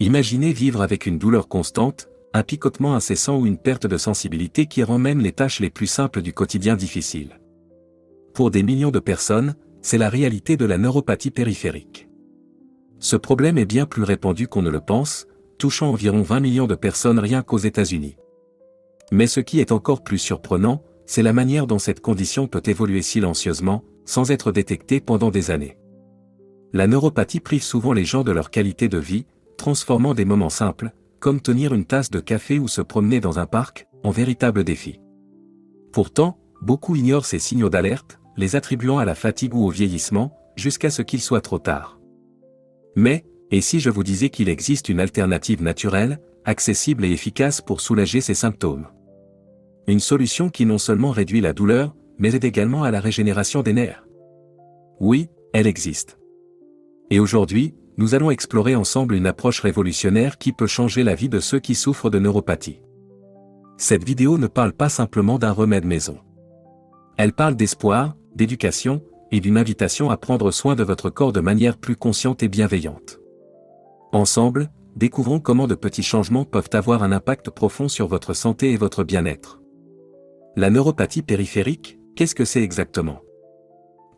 Imaginez vivre avec une douleur constante, un picotement incessant ou une perte de sensibilité qui rend même les tâches les plus simples du quotidien difficiles. Pour des millions de personnes, c'est la réalité de la neuropathie périphérique. Ce problème est bien plus répandu qu'on ne le pense, touchant environ 20 millions de personnes rien qu'aux États-Unis. Mais ce qui est encore plus surprenant, c'est la manière dont cette condition peut évoluer silencieusement, sans être détectée pendant des années. La neuropathie prive souvent les gens de leur qualité de vie, transformant des moments simples, comme tenir une tasse de café ou se promener dans un parc, en véritables défis. Pourtant, beaucoup ignorent ces signaux d'alerte, les attribuant à la fatigue ou au vieillissement, jusqu'à ce qu'il soit trop tard. Mais, et si je vous disais qu'il existe une alternative naturelle, accessible et efficace pour soulager ces symptômes? Une solution qui non seulement réduit la douleur, mais aide également à la régénération des nerfs. Oui, elle existe. Et aujourd'hui, nous allons explorer ensemble une approche révolutionnaire qui peut changer la vie de ceux qui souffrent de neuropathie. Cette vidéo ne parle pas simplement d'un remède maison. Elle parle d'espoir, d'éducation, et d'une invitation à prendre soin de votre corps de manière plus consciente et bienveillante. Ensemble, découvrons comment de petits changements peuvent avoir un impact profond sur votre santé et votre bien-être. La neuropathie périphérique, qu'est-ce que c'est exactement?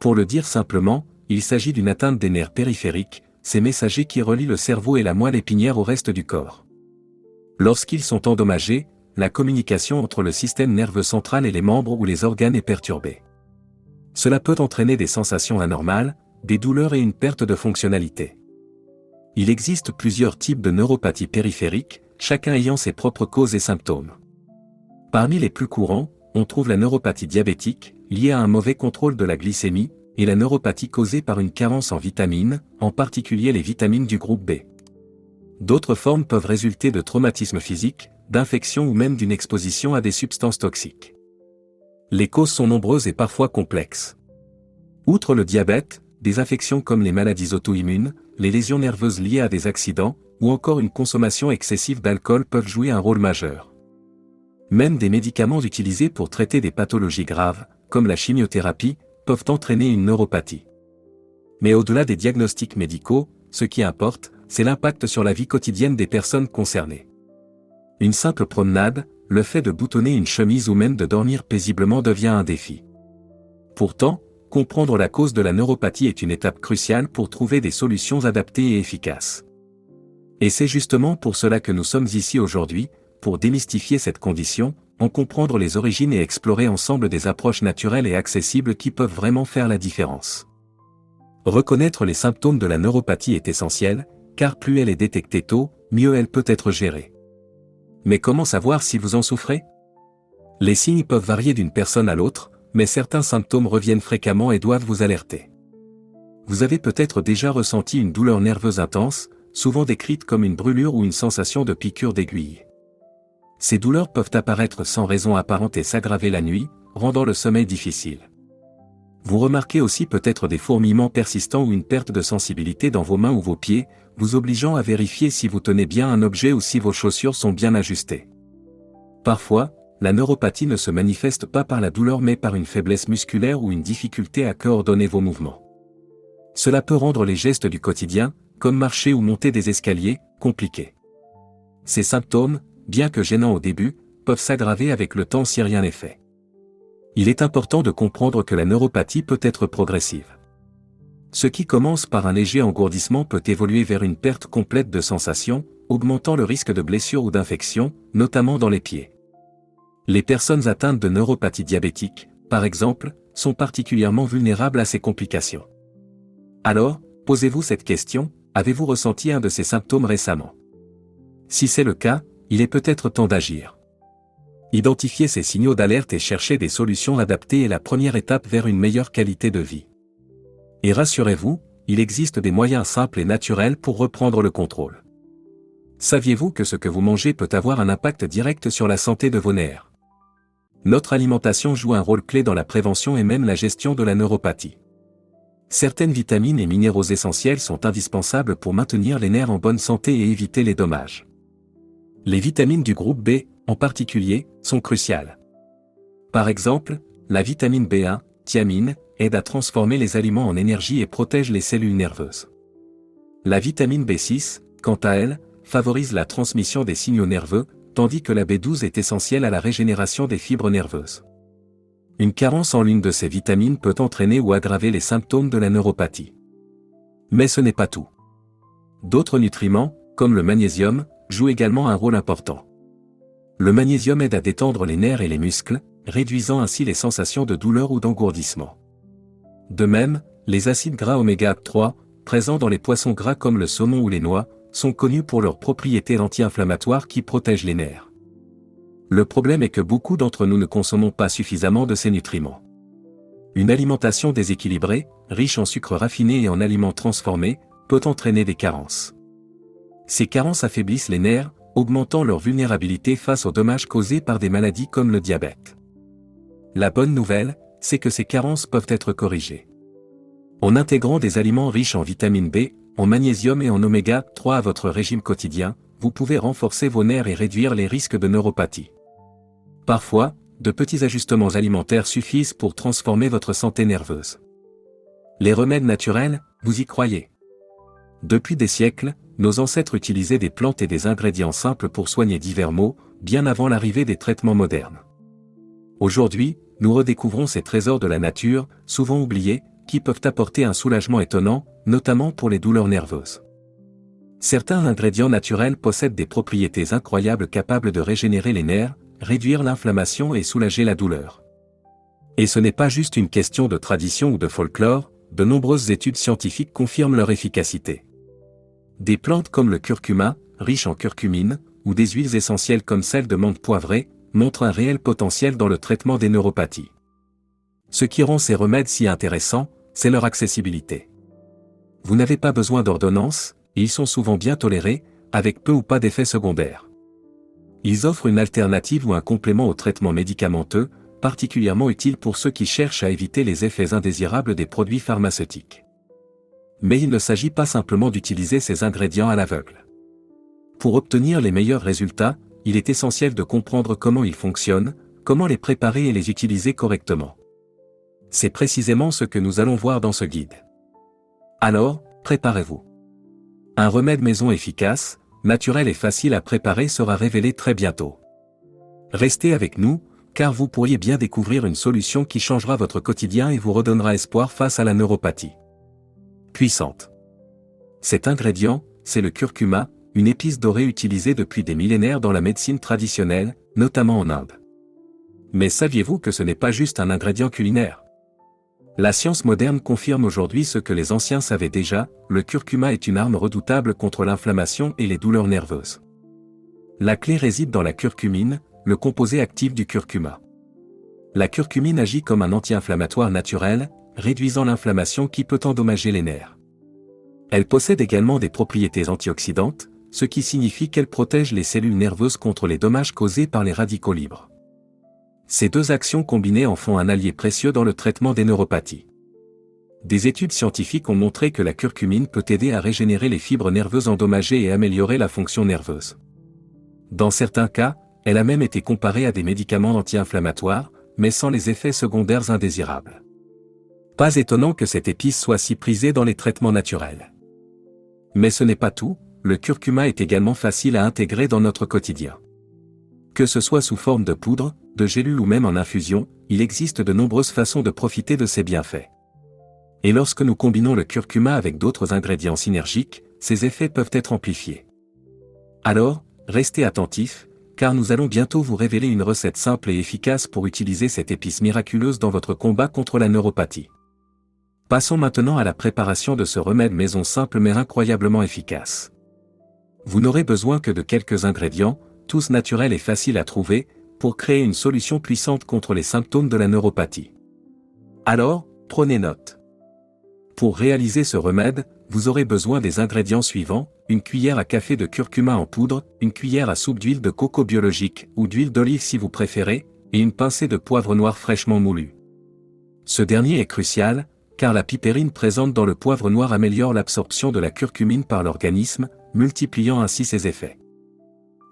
Pour le dire simplement, il s'agit d'une atteinte des nerfs périphériques, ces messagers qui relient le cerveau et la moelle épinière au reste du corps. Lorsqu'ils sont endommagés, la communication entre le système nerveux central et les membres ou les organes est perturbée. Cela peut entraîner des sensations anormales, des douleurs et une perte de fonctionnalité. Il existe plusieurs types de neuropathie périphérique, chacun ayant ses propres causes et symptômes. Parmi les plus courants, on trouve la neuropathie diabétique, liée à un mauvais contrôle de la glycémie, et la neuropathie causée par une carence en vitamines, en particulier les vitamines du groupe B. D'autres formes peuvent résulter de traumatismes physiques, d'infections ou même d'une exposition à des substances toxiques. Les causes sont nombreuses et parfois complexes. Outre le diabète, des affections comme les maladies auto-immunes, les lésions nerveuses liées à des accidents, ou encore une consommation excessive d'alcool peuvent jouer un rôle majeur. Même des médicaments utilisés pour traiter des pathologies graves, comme la chimiothérapie, peuvent entraîner une neuropathie. Mais au-delà des diagnostics médicaux, ce qui importe, c'est l'impact sur la vie quotidienne des personnes concernées. Une simple promenade, le fait de boutonner une chemise ou même de dormir paisiblement devient un défi. Pourtant, comprendre la cause de la neuropathie est une étape cruciale pour trouver des solutions adaptées et efficaces. Et c'est justement pour cela que nous sommes ici aujourd'hui, pour démystifier cette condition, en comprendre les origines et explorer ensemble des approches naturelles et accessibles qui peuvent vraiment faire la différence. Reconnaître les symptômes de la neuropathie est essentiel, car plus elle est détectée tôt, mieux elle peut être gérée. Mais comment savoir si vous en souffrez? Les signes peuvent varier d'une personne à l'autre, mais certains symptômes reviennent fréquemment et doivent vous alerter. Vous avez peut-être déjà ressenti une douleur nerveuse intense, souvent décrite comme une brûlure ou une sensation de piqûre d'aiguille. Ces douleurs peuvent apparaître sans raison apparente et s'aggraver la nuit, rendant le sommeil difficile. Vous remarquez aussi peut-être des fourmillements persistants ou une perte de sensibilité dans vos mains ou vos pieds, vous obligeant à vérifier si vous tenez bien un objet ou si vos chaussures sont bien ajustées. Parfois, la neuropathie ne se manifeste pas par la douleur mais par une faiblesse musculaire ou une difficulté à coordonner vos mouvements. Cela peut rendre les gestes du quotidien, comme marcher ou monter des escaliers, compliqués. Ces symptômes, bien que gênants au début, peuvent s'aggraver avec le temps si rien n'est fait. Il est important de comprendre que la neuropathie peut être progressive. Ce qui commence par un léger engourdissement peut évoluer vers une perte complète de sensation, augmentant le risque de blessure ou d'infection, notamment dans les pieds. Les personnes atteintes de neuropathie diabétique, par exemple, sont particulièrement vulnérables à ces complications. Alors, posez-vous cette question, avez-vous ressenti un de ces symptômes récemment? Si c'est le cas, il est peut-être temps d'agir. Identifier ces signaux d'alerte et chercher des solutions adaptées est la première étape vers une meilleure qualité de vie. Et rassurez-vous, il existe des moyens simples et naturels pour reprendre le contrôle. Saviez-vous que ce que vous mangez peut avoir un impact direct sur la santé de vos nerfs? Notre alimentation joue un rôle clé dans la prévention et même la gestion de la neuropathie. Certaines vitamines et minéraux essentiels sont indispensables pour maintenir les nerfs en bonne santé et éviter les dommages. Les vitamines du groupe B, en particulier, sont cruciales. Par exemple, la vitamine B1, thiamine, aide à transformer les aliments en énergie et protège les cellules nerveuses. La vitamine B6, quant à elle, favorise la transmission des signaux nerveux, tandis que la B12 est essentielle à la régénération des fibres nerveuses. Une carence en l'une de ces vitamines peut entraîner ou aggraver les symptômes de la neuropathie. Mais ce n'est pas tout. D'autres nutriments, comme le magnésium, jouent également un rôle important. Le magnésium aide à détendre les nerfs et les muscles, réduisant ainsi les sensations de douleur ou d'engourdissement. De même, les acides gras oméga 3, présents dans les poissons gras comme le saumon ou les noix, sont connus pour leurs propriétés anti-inflammatoires qui protègent les nerfs. Le problème est que beaucoup d'entre nous ne consommons pas suffisamment de ces nutriments. Une alimentation déséquilibrée, riche en sucres raffinés et en aliments transformés, peut entraîner des carences. Ces carences affaiblissent les nerfs, augmentant leur vulnérabilité face aux dommages causés par des maladies comme le diabète. La bonne nouvelle, c'est que ces carences peuvent être corrigées. En intégrant des aliments riches en vitamine B, en magnésium et en oméga 3 à votre régime quotidien, vous pouvez renforcer vos nerfs et réduire les risques de neuropathie. Parfois, de petits ajustements alimentaires suffisent pour transformer votre santé nerveuse. Les remèdes naturels, vous y croyez? Depuis des siècles, nos ancêtres utilisaient des plantes et des ingrédients simples pour soigner divers maux, bien avant l'arrivée des traitements modernes. Aujourd'hui, nous redécouvrons ces trésors de la nature, souvent oubliés, qui peuvent apporter un soulagement étonnant, notamment pour les douleurs nerveuses. Certains ingrédients naturels possèdent des propriétés incroyables capables de régénérer les nerfs, réduire l'inflammation et soulager la douleur. Et ce n'est pas juste une question de tradition ou de folklore, de nombreuses études scientifiques confirment leur efficacité. Des plantes comme le curcuma, riche en curcumine, ou des huiles essentielles comme celle de menthe poivrée, montrent un réel potentiel dans le traitement des neuropathies. Ce qui rend ces remèdes si intéressants, c'est leur accessibilité. Vous n'avez pas besoin d'ordonnance, et ils sont souvent bien tolérés, avec peu ou pas d'effets secondaires. Ils offrent une alternative ou un complément au traitement médicamenteux, particulièrement utile pour ceux qui cherchent à éviter les effets indésirables des produits pharmaceutiques. Mais il ne s'agit pas simplement d'utiliser ces ingrédients à l'aveugle. Pour obtenir les meilleurs résultats, il est essentiel de comprendre comment ils fonctionnent, comment les préparer et les utiliser correctement. C'est précisément ce que nous allons voir dans ce guide. Alors, préparez-vous. Un remède maison efficace, naturel et facile à préparer sera révélé très bientôt. Restez avec nous, car vous pourriez bien découvrir une solution qui changera votre quotidien et vous redonnera espoir face à la neuropathie. Puissante. Cet ingrédient, c'est le curcuma, une épice dorée utilisée depuis des millénaires dans la médecine traditionnelle, notamment en Inde. Mais saviez-vous que ce n'est pas juste un ingrédient culinaire? La science moderne confirme aujourd'hui ce que les anciens savaient déjà, le curcuma est une arme redoutable contre l'inflammation et les douleurs nerveuses. La clé réside dans la curcumine, le composé actif du curcuma. La curcumine agit comme un anti-inflammatoire naturel, réduisant l'inflammation qui peut endommager les nerfs. Elle possède également des propriétés antioxydantes, ce qui signifie qu'elle protège les cellules nerveuses contre les dommages causés par les radicaux libres. Ces deux actions combinées en font un allié précieux dans le traitement des neuropathies. Des études scientifiques ont montré que la curcumine peut aider à régénérer les fibres nerveuses endommagées et améliorer la fonction nerveuse. Dans certains cas, elle a même été comparée à des médicaments anti-inflammatoires, mais sans les effets secondaires indésirables. Pas étonnant que cette épice soit si prisée dans les traitements naturels. Mais ce n'est pas tout, le curcuma est également facile à intégrer dans notre quotidien. Que ce soit sous forme de poudre, de gélule ou même en infusion, il existe de nombreuses façons de profiter de ses bienfaits. Et lorsque nous combinons le curcuma avec d'autres ingrédients synergiques, ces effets peuvent être amplifiés. Alors, restez attentifs, car nous allons bientôt vous révéler une recette simple et efficace pour utiliser cette épice miraculeuse dans votre combat contre la neuropathie. Passons maintenant à la préparation de ce remède maison simple mais incroyablement efficace. Vous n'aurez besoin que de quelques ingrédients, tous naturels et faciles à trouver, pour créer une solution puissante contre les symptômes de la neuropathie. Alors, prenez note. Pour réaliser ce remède, vous aurez besoin des ingrédients suivants: une cuillère à café de curcuma en poudre, une cuillère à soupe d'huile de coco biologique ou d'huile d'olive si vous préférez, et une pincée de poivre noir fraîchement moulu. Ce dernier est crucial, car la pipérine présente dans le poivre noir améliore l'absorption de la curcumine par l'organisme, multipliant ainsi ses effets.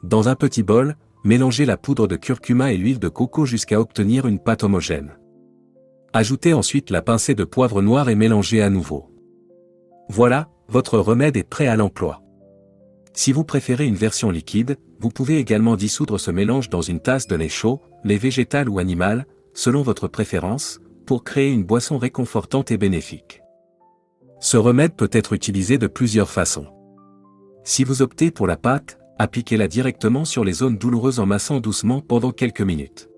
Dans un petit bol, mélangez la poudre de curcuma et l'huile de coco jusqu'à obtenir une pâte homogène. Ajoutez ensuite la pincée de poivre noir et mélangez à nouveau. Voilà, votre remède est prêt à l'emploi. Si vous préférez une version liquide, vous pouvez également dissoudre ce mélange dans une tasse de lait chaud, lait végétal ou animal, selon votre préférence, pour créer une boisson réconfortante et bénéfique. Ce remède peut être utilisé de plusieurs façons. Si vous optez pour la pâte, appliquez-la directement sur les zones douloureuses en massant doucement pendant quelques minutes.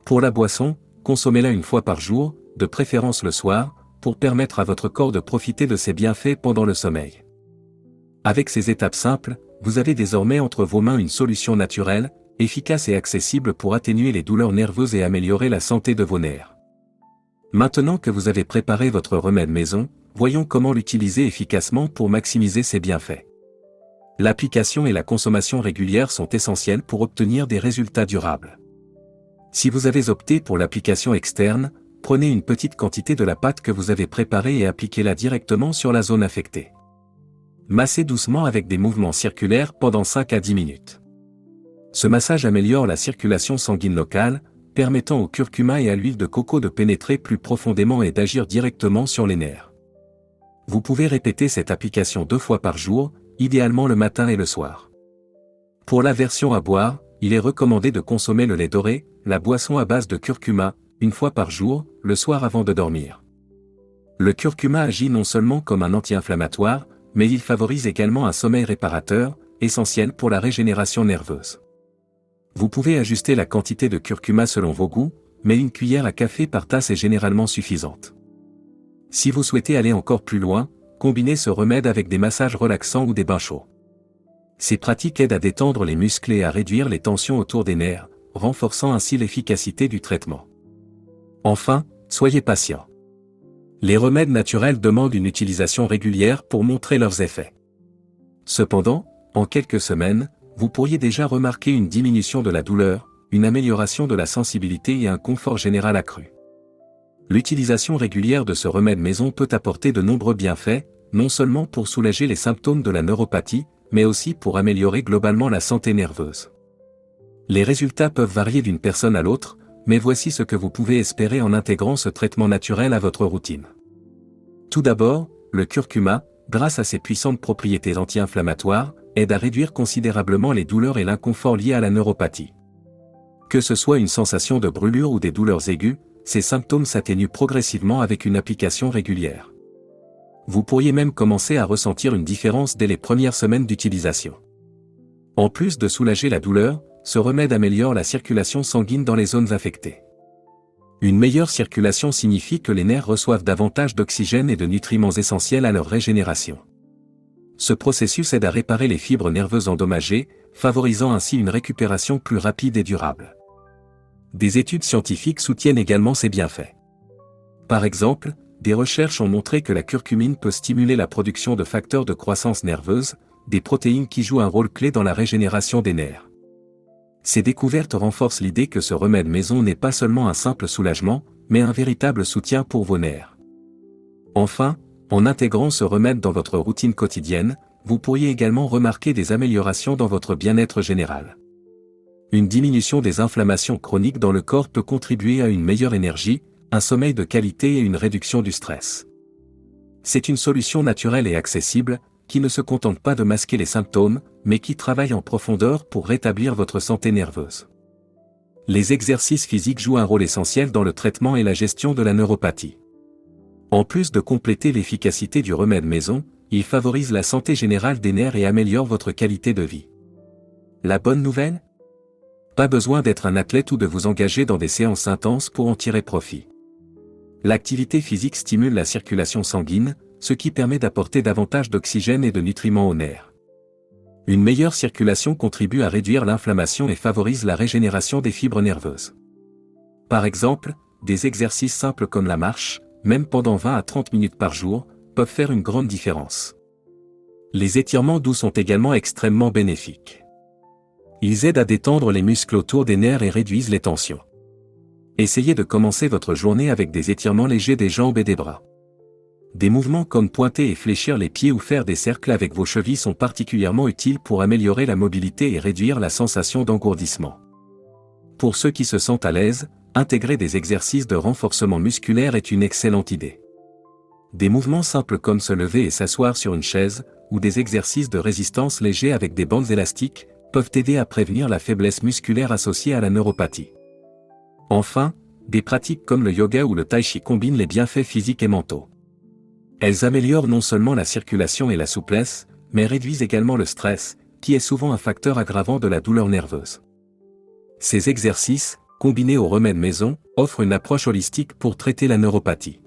Pour la boisson, consommez-la une fois par jour, de préférence le soir, pour permettre à votre corps de profiter de ses bienfaits pendant le sommeil. Avec ces étapes simples, vous avez désormais entre vos mains une solution naturelle, efficace et accessible pour atténuer les douleurs nerveuses et améliorer la santé de vos nerfs. Maintenant que vous avez préparé votre remède maison, voyons comment l'utiliser efficacement pour maximiser ses bienfaits. L'application et la consommation régulière sont essentielles pour obtenir des résultats durables. Si vous avez opté pour l'application externe, prenez une petite quantité de la pâte que vous avez préparée et appliquez-la directement sur la zone affectée. Massez doucement avec des mouvements circulaires pendant 5 à 10 minutes. Ce massage améliore la circulation sanguine locale, permettant au curcuma et à l'huile de coco de pénétrer plus profondément et d'agir directement sur les nerfs. Vous pouvez répéter cette application 2 fois par jour, idéalement le matin et le soir. Pour la version à boire, il est recommandé de consommer le lait doré, la boisson à base de curcuma, une fois par jour, le soir avant de dormir. Le curcuma agit non seulement comme un anti-inflammatoire, mais il favorise également un sommeil réparateur, essentiel pour la régénération nerveuse. Vous pouvez ajuster la quantité de curcuma selon vos goûts, mais une cuillère à café par tasse est généralement suffisante. Si vous souhaitez aller encore plus loin, combinez ce remède avec des massages relaxants ou des bains chauds. Ces pratiques aident à détendre les muscles et à réduire les tensions autour des nerfs, renforçant ainsi l'efficacité du traitement. Enfin, soyez patient. Les remèdes naturels demandent une utilisation régulière pour montrer leurs effets. Cependant, en quelques semaines, vous pourriez déjà remarquer une diminution de la douleur, une amélioration de la sensibilité et un confort général accru. L'utilisation régulière de ce remède maison peut apporter de nombreux bienfaits, non seulement pour soulager les symptômes de la neuropathie, mais aussi pour améliorer globalement la santé nerveuse. Les résultats peuvent varier d'une personne à l'autre, mais voici ce que vous pouvez espérer en intégrant ce traitement naturel à votre routine. Tout d'abord, le curcuma, grâce à ses puissantes propriétés anti-inflammatoires, aide à réduire considérablement les douleurs et l'inconfort liés à la neuropathie. Que ce soit une sensation de brûlure ou des douleurs aiguës, ces symptômes s'atténuent progressivement avec une application régulière. Vous pourriez même commencer à ressentir une différence dès les premières semaines d'utilisation. En plus de soulager la douleur, ce remède améliore la circulation sanguine dans les zones affectées. Une meilleure circulation signifie que les nerfs reçoivent davantage d'oxygène et de nutriments essentiels à leur régénération. Ce processus aide à réparer les fibres nerveuses endommagées, favorisant ainsi une récupération plus rapide et durable. Des études scientifiques soutiennent également ces bienfaits. Par exemple, des recherches ont montré que la curcumine peut stimuler la production de facteurs de croissance nerveuse, des protéines qui jouent un rôle clé dans la régénération des nerfs. Ces découvertes renforcent l'idée que ce remède maison n'est pas seulement un simple soulagement, mais un véritable soutien pour vos nerfs. Enfin, en intégrant ce remède dans votre routine quotidienne, vous pourriez également remarquer des améliorations dans votre bien-être général. Une diminution des inflammations chroniques dans le corps peut contribuer à une meilleure énergie, un sommeil de qualité et une réduction du stress. C'est une solution naturelle et accessible, qui ne se contente pas de masquer les symptômes, mais qui travaille en profondeur pour rétablir votre santé nerveuse. Les exercices physiques jouent un rôle essentiel dans le traitement et la gestion de la neuropathie. En plus de compléter l'efficacité du remède maison, il favorise la santé générale des nerfs et améliore votre qualité de vie. La bonne nouvelle ? Pas besoin d'être un athlète ou de vous engager dans des séances intenses pour en tirer profit. L'activité physique stimule la circulation sanguine, ce qui permet d'apporter davantage d'oxygène et de nutriments aux nerfs. Une meilleure circulation contribue à réduire l'inflammation et favorise la régénération des fibres nerveuses. Par exemple, des exercices simples comme la marche, même pendant 20 à 30 minutes par jour, peuvent faire une grande différence. Les étirements doux sont également extrêmement bénéfiques. Ils aident à détendre les muscles autour des nerfs et réduisent les tensions. Essayez de commencer votre journée avec des étirements légers des jambes et des bras. Des mouvements comme pointer et fléchir les pieds ou faire des cercles avec vos chevilles sont particulièrement utiles pour améliorer la mobilité et réduire la sensation d'engourdissement. Pour ceux qui se sentent à l'aise, intégrer des exercices de renforcement musculaire est une excellente idée. Des mouvements simples comme se lever et s'asseoir sur une chaise, ou des exercices de résistance légers avec des bandes élastiques, peuvent aider à prévenir la faiblesse musculaire associée à la neuropathie. Enfin, des pratiques comme le yoga ou le tai chi combinent les bienfaits physiques et mentaux. Elles améliorent non seulement la circulation et la souplesse, mais réduisent également le stress, qui est souvent un facteur aggravant de la douleur nerveuse. Ces exercices, combinés aux remèdes maison, offrent une approche holistique pour traiter la neuropathie.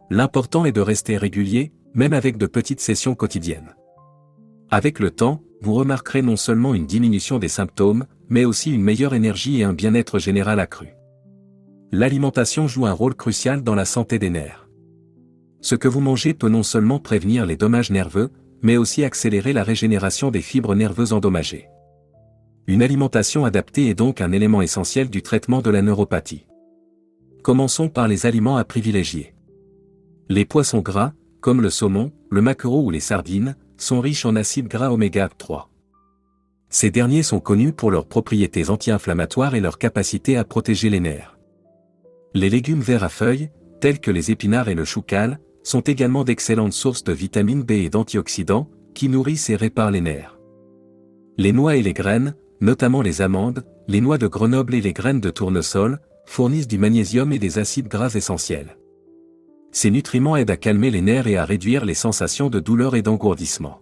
L'important est de rester régulier, même avec de petites sessions quotidiennes. Avec le temps, vous remarquerez non seulement une diminution des symptômes, mais aussi une meilleure énergie et un bien-être général accru. L'alimentation joue un rôle crucial dans la santé des nerfs. Ce que vous mangez peut non seulement prévenir les dommages nerveux, mais aussi accélérer la régénération des fibres nerveuses endommagées. Une alimentation adaptée est donc un élément essentiel du traitement de la neuropathie. Commençons par les aliments à privilégier. Les poissons gras, comme le saumon, le maquereau ou les sardines, sont riches en acides gras oméga 3. Ces derniers sont connus pour leurs propriétés anti-inflammatoires et leur capacité à protéger les nerfs. Les légumes verts à feuilles, tels que les épinards et le choucal, sont également d'excellentes sources de vitamine B et d'antioxydants, qui nourrissent et réparent les nerfs. Les noix et les graines, notamment les amandes, les noix de Grenoble et les graines de tournesol, fournissent du magnésium et des acides gras essentiels. Ces nutriments aident à calmer les nerfs et à réduire les sensations de douleur et d'engourdissement.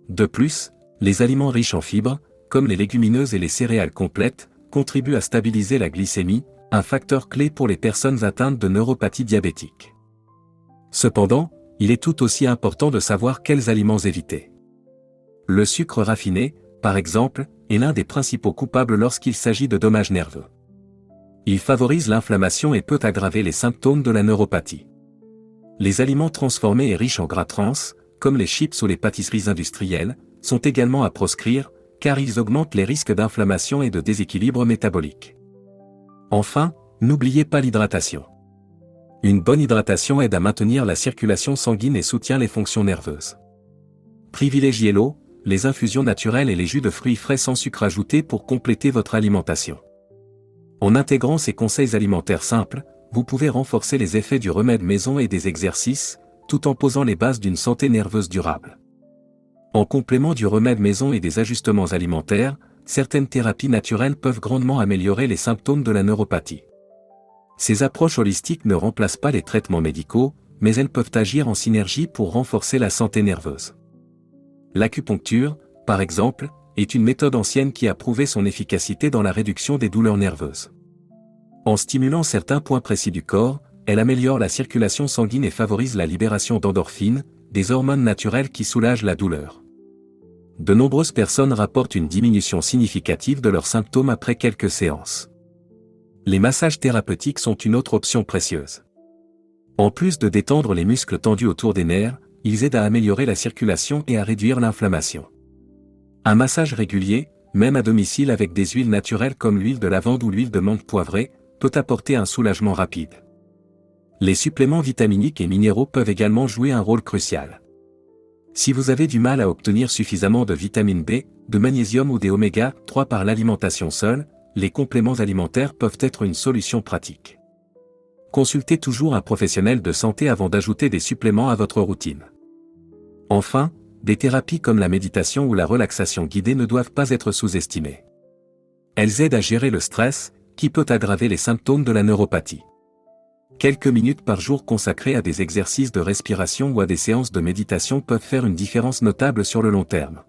De plus, les aliments riches en fibres, comme les légumineuses et les céréales complètes, contribuent à stabiliser la glycémie, un facteur clé pour les personnes atteintes de neuropathie diabétique. Cependant, il est tout aussi important de savoir quels aliments éviter. Le sucre raffiné, par exemple, est l'un des principaux coupables lorsqu'il s'agit de dommages nerveux. Il favorise l'inflammation et peut aggraver les symptômes de la neuropathie. Les aliments transformés et riches en gras trans, comme les chips ou les pâtisseries industrielles, sont également à proscrire, car ils augmentent les risques d'inflammation et de déséquilibre métabolique. Enfin, n'oubliez pas l'hydratation. Une bonne hydratation aide à maintenir la circulation sanguine et soutient les fonctions nerveuses. Privilégiez l'eau, les infusions naturelles et les jus de fruits frais sans sucre ajouté pour compléter votre alimentation. En intégrant ces conseils alimentaires simples, vous pouvez renforcer les effets du remède maison et des exercices, tout en posant les bases d'une santé nerveuse durable. En complément du remède maison et des ajustements alimentaires, certaines thérapies naturelles peuvent grandement améliorer les symptômes de la neuropathie. Ces approches holistiques ne remplacent pas les traitements médicaux, mais elles peuvent agir en synergie pour renforcer la santé nerveuse. L'acupuncture, par exemple, est une méthode ancienne qui a prouvé son efficacité dans la réduction des douleurs nerveuses. En stimulant certains points précis du corps, elle améliore la circulation sanguine et favorise la libération d'endorphines, des hormones naturelles qui soulagent la douleur. De nombreuses personnes rapportent une diminution significative de leurs symptômes après quelques séances. Les massages thérapeutiques sont une autre option précieuse. En plus de détendre les muscles tendus autour des nerfs, ils aident à améliorer la circulation et à réduire l'inflammation. Un massage régulier, même à domicile avec des huiles naturelles comme l'huile de lavande ou l'huile de menthe poivrée, peut apporter un soulagement rapide. Les suppléments vitaminiques et minéraux peuvent également jouer un rôle crucial. Si vous avez du mal à obtenir suffisamment de vitamine B, de magnésium ou des oméga 3 par l'alimentation seule, les compléments alimentaires peuvent être une solution pratique. Consultez toujours un professionnel de santé avant d'ajouter des suppléments à votre routine. Enfin, des thérapies comme la méditation ou la relaxation guidée ne doivent pas être sous-estimées. Elles aident à gérer le stress, qui peut aggraver les symptômes de la neuropathie. Quelques minutes par jour consacrées à des exercices de respiration ou à des séances de méditation peuvent faire une différence notable sur le long terme.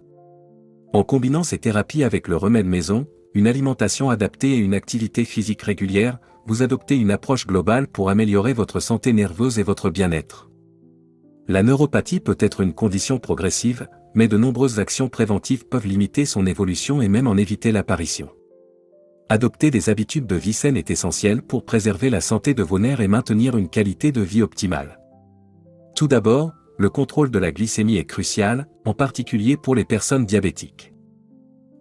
En combinant ces thérapies avec le remède maison, une alimentation adaptée et une activité physique régulière, vous adoptez une approche globale pour améliorer votre santé nerveuse et votre bien-être. La neuropathie peut être une condition progressive, mais de nombreuses actions préventives peuvent limiter son évolution et même en éviter l'apparition. Adopter des habitudes de vie saines est essentiel pour préserver la santé de vos nerfs et maintenir une qualité de vie optimale. Tout d'abord, le contrôle de la glycémie est crucial, en particulier pour les personnes diabétiques.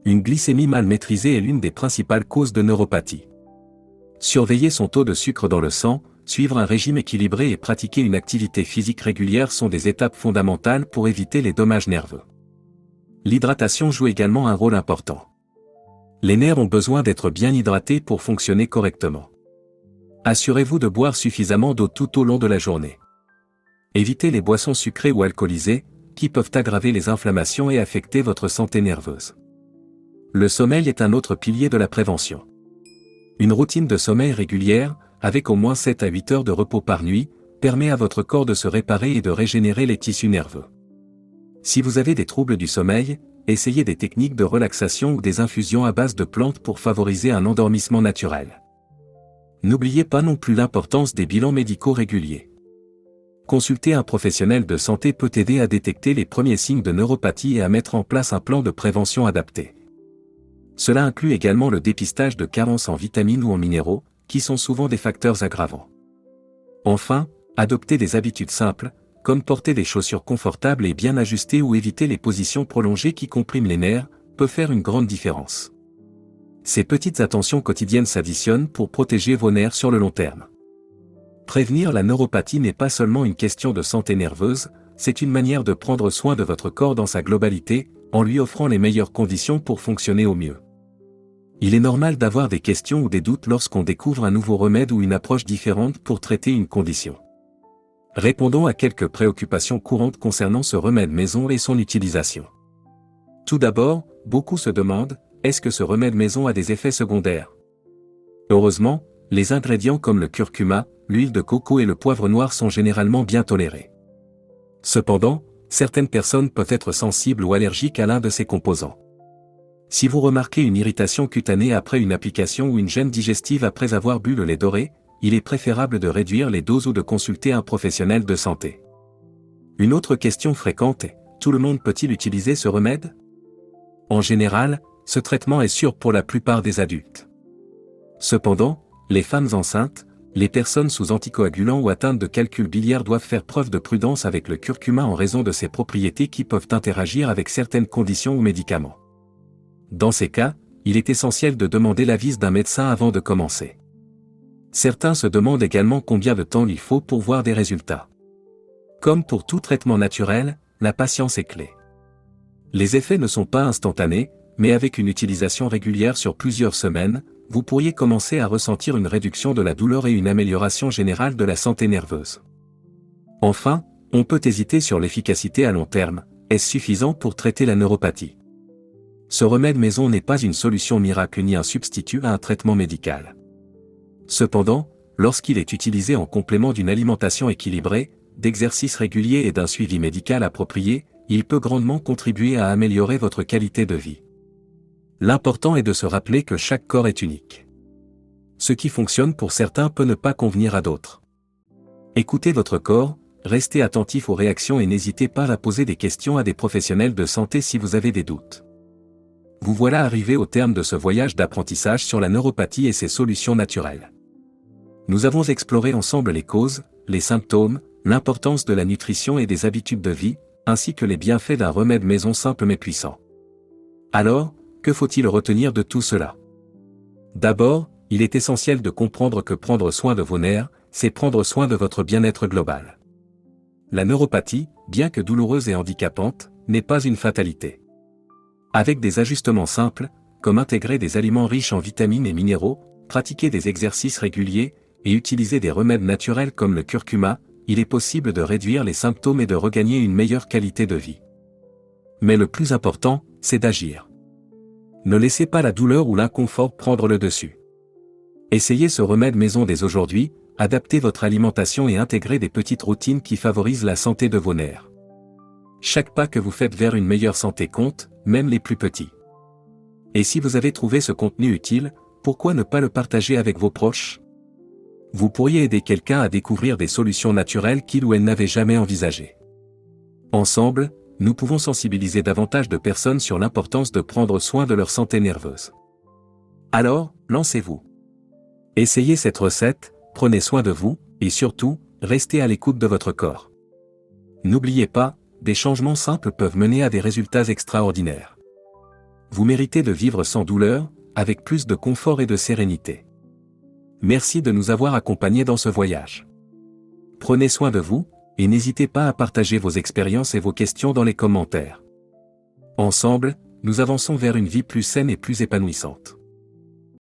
Une glycémie mal maîtrisée est l'une des principales causes de neuropathie. Surveiller son taux de sucre dans le sang, suivre un régime équilibré et pratiquer une activité physique régulière sont des étapes fondamentales pour éviter les dommages nerveux. L'hydratation joue également un rôle important. Les nerfs ont besoin d'être bien hydratés pour fonctionner correctement. Assurez-vous de boire suffisamment d'eau tout au long de la journée. Évitez les boissons sucrées ou alcoolisées, qui peuvent aggraver les inflammations et affecter votre santé nerveuse. Le sommeil est un autre pilier de la prévention. Une routine de sommeil régulière, avec au moins 7 à 8 heures de repos par nuit, permet à votre corps de se réparer et de régénérer les tissus nerveux. Si vous avez des troubles du sommeil, essayez des techniques de relaxation ou des infusions à base de plantes pour favoriser un endormissement naturel. N'oubliez pas non plus l'importance des bilans médicaux réguliers. Consulter un professionnel de santé peut aider à détecter les premiers signes de neuropathie et à mettre en place un plan de prévention adapté. Cela inclut également le dépistage de carences en vitamines ou en minéraux, qui sont souvent des facteurs aggravants. Enfin, adoptez des habitudes simples, comme porter des chaussures confortables et bien ajustées ou éviter les positions prolongées qui compriment les nerfs, peut faire une grande différence. Ces petites attentions quotidiennes s'additionnent pour protéger vos nerfs sur le long terme. Prévenir la neuropathie n'est pas seulement une question de santé nerveuse, c'est une manière de prendre soin de votre corps dans sa globalité, en lui offrant les meilleures conditions pour fonctionner au mieux. Il est normal d'avoir des questions ou des doutes lorsqu'on découvre un nouveau remède ou une approche différente pour traiter une condition. Répondons à quelques préoccupations courantes concernant ce remède maison et son utilisation. Tout d'abord, beaucoup se demandent, est-ce que ce remède maison a des effets secondaires? Heureusement, les ingrédients comme le curcuma, l'huile de coco et le poivre noir sont généralement bien tolérés. Cependant, certaines personnes peuvent être sensibles ou allergiques à l'un de ces composants. Si vous remarquez une irritation cutanée après une application ou une gêne digestive après avoir bu le lait doré, il est préférable de réduire les doses ou de consulter un professionnel de santé. Une autre question fréquente est, tout le monde peut-il utiliser ce remède? En général, ce traitement est sûr pour la plupart des adultes. Cependant, les femmes enceintes, les personnes sous anticoagulants ou atteintes de calcul biliaire doivent faire preuve de prudence avec le curcuma en raison de ses propriétés qui peuvent interagir avec certaines conditions ou médicaments. Dans ces cas, il est essentiel de demander l'avis d'un médecin avant de commencer. Certains se demandent également combien de temps il faut pour voir des résultats. Comme pour tout traitement naturel, la patience est clé. Les effets ne sont pas instantanés, mais avec une utilisation régulière sur plusieurs semaines, vous pourriez commencer à ressentir une réduction de la douleur et une amélioration générale de la santé nerveuse. Enfin, on peut hésiter sur l'efficacité à long terme, est-ce suffisant pour traiter la neuropathie? Ce remède maison n'est pas une solution miracle ni un substitut à un traitement médical. Cependant, lorsqu'il est utilisé en complément d'une alimentation équilibrée, d'exercices réguliers et d'un suivi médical approprié, il peut grandement contribuer à améliorer votre qualité de vie. L'important est de se rappeler que chaque corps est unique. Ce qui fonctionne pour certains peut ne pas convenir à d'autres. Écoutez votre corps, restez attentif aux réactions et n'hésitez pas à poser des questions à des professionnels de santé si vous avez des doutes. Vous voilà arrivé au terme de ce voyage d'apprentissage sur la neuropathie et ses solutions naturelles. Nous avons exploré ensemble les causes, les symptômes, l'importance de la nutrition et des habitudes de vie, ainsi que les bienfaits d'un remède maison simple mais puissant. Alors, que faut-il retenir de tout cela? D'abord, il est essentiel de comprendre que prendre soin de vos nerfs, c'est prendre soin de votre bien-être global. La neuropathie, bien que douloureuse et handicapante, n'est pas une fatalité. Avec des ajustements simples, comme intégrer des aliments riches en vitamines et minéraux, pratiquer des exercices réguliers, et utiliser des remèdes naturels comme le curcuma, il est possible de réduire les symptômes et de regagner une meilleure qualité de vie. Mais le plus important, c'est d'agir. Ne laissez pas la douleur ou l'inconfort prendre le dessus. Essayez ce remède maison dès aujourd'hui, adaptez votre alimentation et intégrez des petites routines qui favorisent la santé de vos nerfs. Chaque pas que vous faites vers une meilleure santé compte, même les plus petits. Et si vous avez trouvé ce contenu utile, pourquoi ne pas le partager avec vos proches? Vous pourriez aider quelqu'un à découvrir des solutions naturelles qu'il ou elle n'avait jamais envisagées. Ensemble, nous pouvons sensibiliser davantage de personnes sur l'importance de prendre soin de leur santé nerveuse. Alors, lancez-vous. Essayez cette recette, prenez soin de vous, et surtout, restez à l'écoute de votre corps. N'oubliez pas, des changements simples peuvent mener à des résultats extraordinaires. Vous méritez de vivre sans douleur, avec plus de confort et de sérénité. Merci de nous avoir accompagnés dans ce voyage. Prenez soin de vous, et n'hésitez pas à partager vos expériences et vos questions dans les commentaires. Ensemble, nous avançons vers une vie plus saine et plus épanouissante.